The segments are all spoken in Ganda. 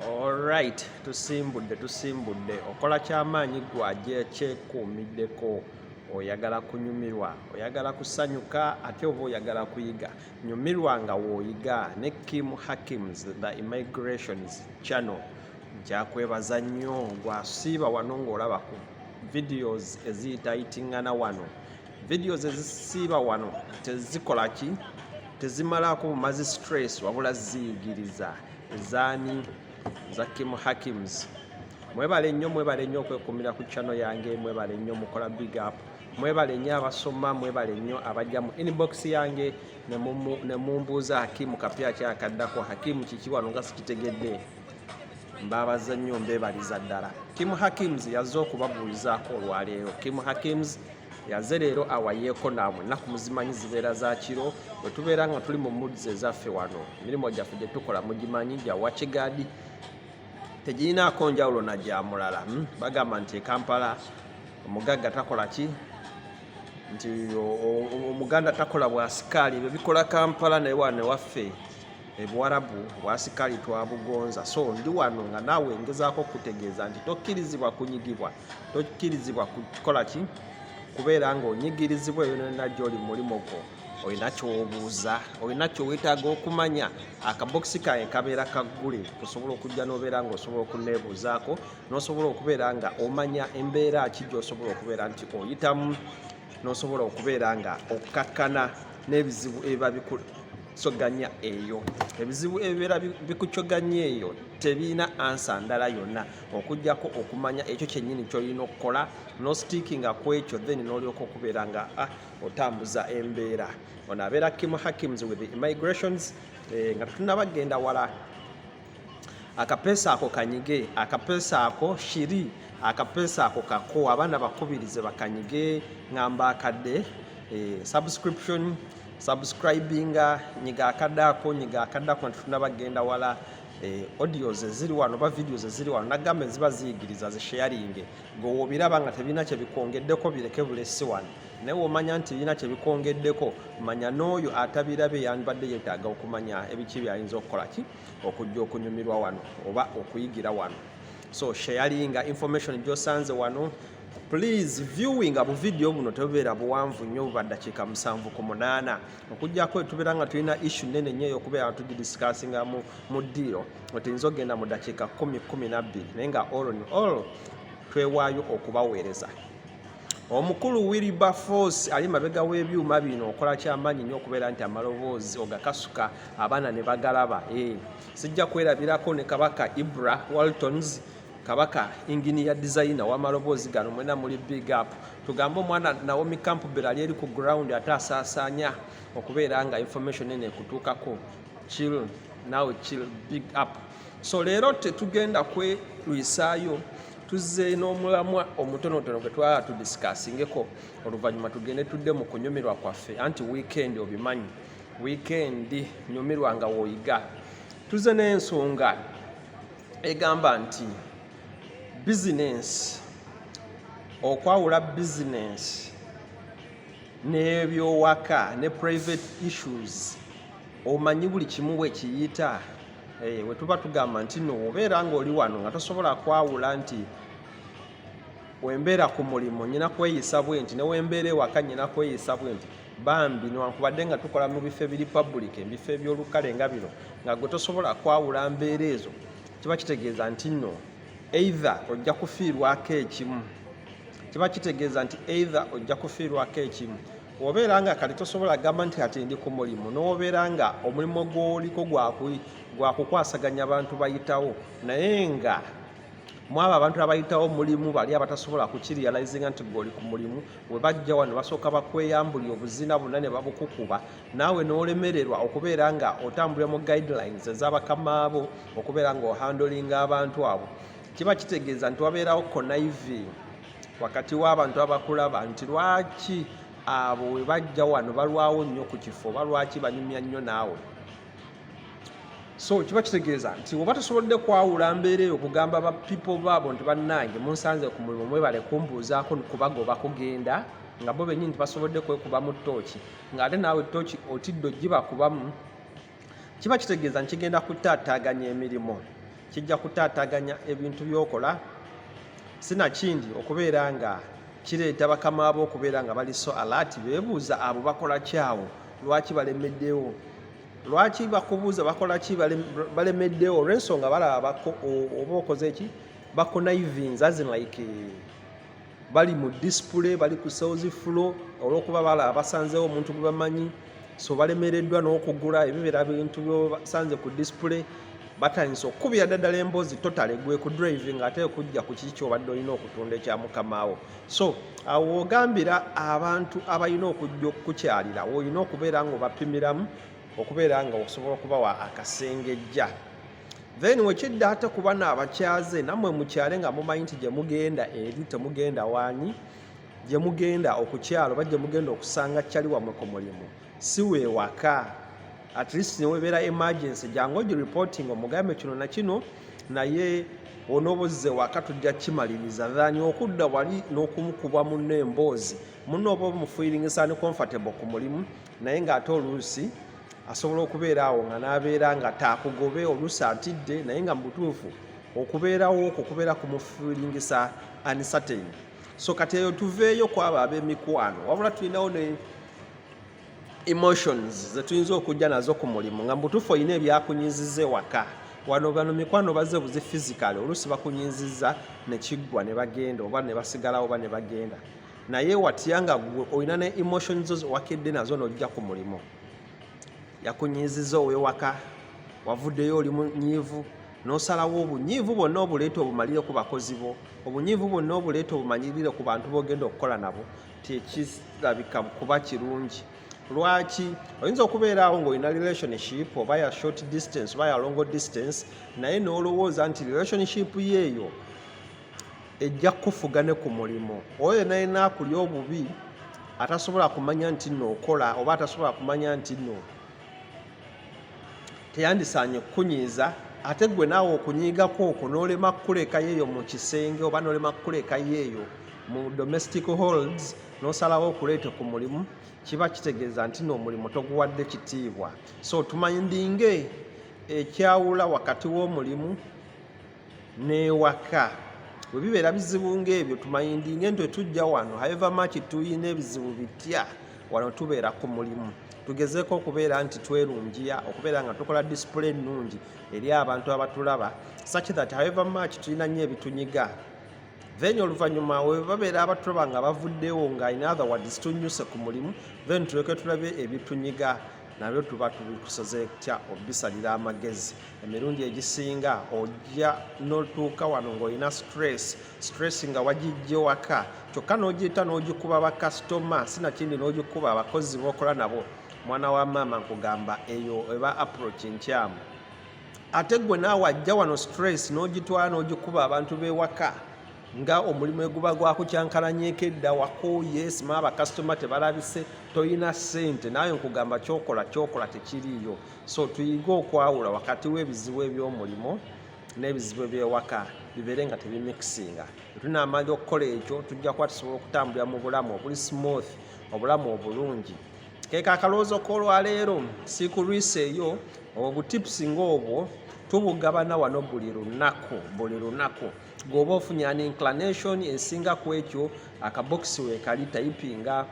Alright, tusimbudde okola kyamaanyi gwaje kyekuumiddeko oyagala kunyumirwa oyagala kusanyuka ate oba oyagala kuyiga nyumirwa nga w'oyiga ne Kim Hakims the Immigrations channel nkyakwebaza nnyo gwasiiba wano ng'olaba ku videos eziyitayitingana wano videos ezisiiba wano tezikola ki tezimalako bumazi stress wabula ziyigiriza ezaani za Kim Hakims. Mwebale nnyo okwekumira ku channel yange, mwebale nnyo mukola big up, mwebale nnyo abasoma, mwebale nnyo abajja mu inbox yange ne mumbuuza Hakimu kapya kyakaddako Hakimu kiki wano nga sikitegedde. Mbabaza nnyo mbebaliza ddala. Kim Hakims yazze okubabuulizaako olwaleero. Kim Hakims yazze leero awayeeko naamwe ennaku muzimanyi zibeera za kiro bwe tubeera nga tuli mu moods ezaffe wano emirimu gyaffe gye tukola mugimanyi gya wakigaadi tegirinaako njawulo na gya mulala. Bagamba nti Kampala omugagga takola ki nti omuganda takola bwasikaali ebyo bikola Kampala naye wane waffe ebuwarabu bwasikaali twabugonza. So ndi wano nga naawe ngezaako kutegeeza nti tokkirizibwa kunyigibwa, tokkirizibwa kukola ki kubeera ng'onyigirizibwa eyo nonna gy'oli mu mulimo gwo olina ky'obuuza olina ky'owetaaga okumanya. Akabokisi kange kabeera kaggule osobola okujja n'obeera ng'osobola okuneebuuzaako n'osobola okubeera nga omanya embeera ki gy'osobola okubeera nti oyitamu n'osobola okubeera nga okkakkana n'ebizibu ebiba bikusoganya eyo. Ebizibu ebibeera bikucoganya eyo tebiina ansa ndala yonna okujjako okumanya ekyo kyennyini ky'olina okukola n'ositiikinga ku ekyo then n'olyoka okubeera nga otambuza embeera. Ono abeera Kim Hakims with the Immigrations nga tunabagenda wala. Akapeesa ako kanyige, akapeesa ako shiri, akapeesa ako kako abaana bakubirize bakanyige ngamba akadde subscribinga nyiga akaddako nti tunabagenda wala. Audios eziri wano oba videos eziri wano nagamba eziba ziyigiriza zisharinge ng'obiraba nga tebirina kye bikwongeddeko bireke bulesi wano naye omanya nti birina kye bikwongeddeko manya n'oyo atabirabe yandibadde yeetaaga okumanya ebiki byayinza okukola ki okujja okunyumirwa wano oba okuyigira wano. So sharinga information gy'osanze wano. Please viewing abu video buno tebubeera buwanvu nnyo buba ddakiika 7 ku 8 okujjako tubeera nga tulina issue nene nnyo ey'okubeera nga tugidiscassinga mu ddiiro otuyinza okgenda mu ddakiika 10-12 naye nga all in all twewaayo okubaweereza. Omukulu Wilberforce ali mabega w'ebyuma bino okola kyamaanyi nnyo okubeera nti amaloboozi ogakasuka abaana ne bagalaba. Sijja kwerabirako ne Kabaka Ibra Waltons Kabaka engineer designer w'amaloboozi gano mwena muli big up. Tugambe omwana Naomi Campbell ali eri ku ground ate asaasaanya okubeera nga information ene kutuukako. Chill big up. So leero tetugenda kwerwisaayo tuzze n'omulamwa omutonotono gwe twala tudiscussingeko oluvannyuma tugende tudde mu kunyumirwa kwaffe anti weekend obimanyi weekend nyumirwa nga w'oyiga. Tuzze n'ensonga egamba nti business okwawula business n'ebyowaka ne private issues omanyi buli kimu bwe kiyita. We tuba tugamba nti no obeera ng'oli wano nga tosobola kwawula nti wembeera ku mulimu nyina kweyisa bwe nti ne wembeera ewaka nyina kweyisa bwe nti bambi newankubadde nga tukola mu bifo ebiri public ebifo ebyolukale nga bino nga gwe tosobola kwawula mbeera ezo kiba kitegeeza nti nno either ojja kufiirwako ekimu. Kiba kitegeeza nti either ojja kufiirwako ekimu obeera nga kati tosobola gamba nti ati ndi ku mulimu n'obeera nga omulimu gw'oliko gwakukwasaganya abantu bayitawo naye nga mu abo abantu abayitawo mulimu bali abatasobola kukirealizinga nti gw'oli ku mulimu we bajja wano basooka bakweyambulya obuzina bonna ne babukukuba naawe n'olemererwa okubeera nga otambulira mu guidelines ez'abakamaabo okubeera nga ohandolinga abantu abo. Kiba kitegeeza nti wabeerawo conniving wakati w'abantu abakulaba nti lwaki abo we bajja wano balwawo nnyo ku kifo oba lwaki banyumya nnyo naawe. So kiba kitegeeza nti oba tosobodde kwawula mbeera eyo okugamba ba people baabo nti bannange munsanze ku mulimu mwebale kumbuuzaako kubagoba kugenda nga bo bennyini tibasobodde kwekuba mu ttooki ng'ate naawe ttooki otidde ogibakubamu. Kiba kitegeeza nti kigenda kutaataaganya emirimu kijja kutaataganya ebintu by'okola sinakindi okubeera nga kireeta bakama abo okubeera nga bali so alert beebuuza abo bakola kyawo lwaki balemeddewo lwaki bakubuuza bakola ki balemeddewo olw'ensonga balaba oba okoze ki bakonivins as in like bali mu display bali ku sales floor olw'okuba balaba basanzeewo omuntu gwe bamanyi so balemereddwa n'okugula ebibera bintu byobasanze ku display batandise okukubira ddala emboozi totale gwe ku driving ate okujja ku kiki kyobadde olina okutunda ekya mukamaawo so awo ogambira abantu abalina okujja okukukyalira olina okubeera nga obapimiramu okubeera nga osobola okubawa akasengejja then wekidda ate kuba n'abakyaze nammwe mukyale nga mumanyi nti gye mugenda eri temugenda waani gye mugenda okukyalo oba gye mugenda okusanga kyali wammwe ku mulimu si weewaka at least newebeera emergency jangu ogireporting omugambe kino na kino naye onobozze waka tujja kimaliriza thani okudda wali n'okumukuba munno emboozi munno oba omufiiringisa ne comfortable ku mulimu naye ng'ate oluusi asobola okubeera awo nga n'abeera nga taakugobe oluusi atidde naye nga mubutuufu okubeerawo okwo kubeera kumufiiringisa uncertain so kati eyo tuveeyo kwabo ab'emikwano wabula tulinawo ne emotions zetuyinza okujja nazo ku mulimu nga mubutuufu olina ebyakunyiziza ewaka bano mikwano bazze buzi physical oluusi bakunyiziza nekiggwa ne bagenda oba ne basigalawo oba ne bagenda naye watya nga olina ne emotions wakedde nazo n'ojja ku mulimu yakunyiziza ow'ewaka wavuddeyo oli munyiivu n'osalawo obunyiivu bwonna obuleeta obumalire ku bakozi bo obunyiivu bwonna obuleeta obumanyirire ku bantu b'ogenda okukola nabo tekirabika kuba kirungi lwaki oyinza okubeeraawo ng'olina relationship oba ya short distance oba ya long distance naye n'olowooza nti relationship yeeyo ejja kufuga ne ku mulimu oyo naye naakulya obubi atasobola kumanya nti nno okola oba atasobola kumanya nti nno teyandisaanye kukunyiiza ate gwe naawe okunyiigako okwo n'olema kukuleka yeeyo mu kisenge oba n'olema kukuleka yeeyo mu domestic holds n'osalawo okuleeta ku mulimu kiba kitegeeza nti n'omulimu toguwadde kitiibwa so tumanyindinge ekyawula wakati w'omulimu n'ewaka bwe bibeera bizibu ng'ebyo tumanyindinge nti tujja wano however much tuyina ebizibu bitya wano tubeera ku mulimu tugezeeko okubeera nti twerungiya okubeera nga tukola display ennungi eri abantu abatulaba such that however much tulina nnyo ebitunyiga then oluvannyuma we babeera abatulaba nga bavuddewo nga in other words tunyuse ku mulimu then tuleke tulabe ebitunyiga nabyo tuba tubikusoze tya obisalira amagezi emirundi egisinga ojja n'otuuka wano ng'olina stress nga wagijje waka kyokka n'ogiyita n'ogikuba bakasitoma sinakindi n'ogikuba abakozi b'okola nabo mwana wa maama nkugamba eyo eba approach nkyamu ate gwe naawe ajja wano stress n'ogitwala n'ogikuba abantu b'ewaka nga omulimu eguba gwakukyankalanyeeko edda wako yes maa bakasitoma tebalabise toyina ssente naawe nkugamba kyokola tekiriiyo so tuyiga okwawula wakati w'ebizibu eby'omulimu n'ebizibu eby'ewaka bibeere nga tebimikisinga tunaamanya okukola ekyo tujja kuba tusobola okutambulira mu bulamu obuli smooth obulamu obulungi keeka akalowoozo k'olwaleero sikulwisa eyo obutipusi ng'obwo tubugabana wano buli lunaku gwoba ofunya an inclination esinga ku ekyo akabokisi weekali tayipinga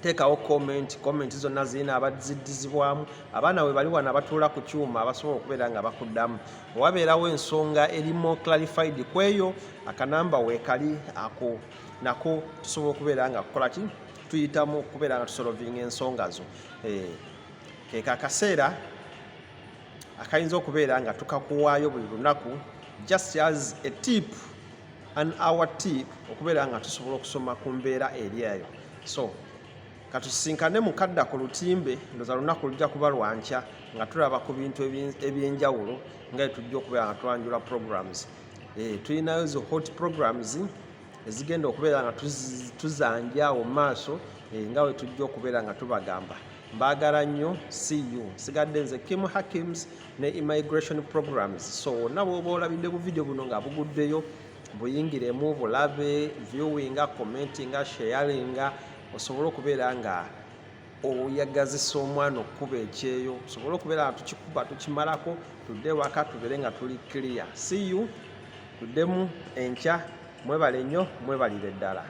teekawo comment zonna zirina abaziddizibwamu abaana we bali wano abatuula ku kyuma abasobola okubeera nga bakuddamu owabeerawo ensonga erimu clarified ku eyo akanamba weekali ako nako tusobola okubeera nga kukola ki tuyitamu okubeera nga tusolovinga ensonga zo keeka akaseera akayinza okubeera nga tukakuwaayo buli lunaku just as a tip an hour tip okubeera nga tusobola okusoma ku mbeera eri eyo so katusinkane mukadda ku lutimbe ndoza lunaku lujja kuba lwankya nga tulaba ku bintu ebyenjawulo nga tujja okubeera nga twanjula programs tulinayo zo hot programs ezigenda okubeera nga tuzanja mu maaso nga we tujja okubeera nga tubagamba mbaagala nnyo see you sigadde nze Kim Hakims ne immigration programs so nabo oba olabidde bu video buno nga buguddeyo buyingiremu bulabe viewinga commentinga sharinga osobola okubeera nga oyagazisa omwana okukuba ekyeyo tusobole okubeera nga tukikuba tukimalako tudde waka tubeere nga tuli clear. See you tuddemu enkya. Mwebale nnyo, mwebalire ddala.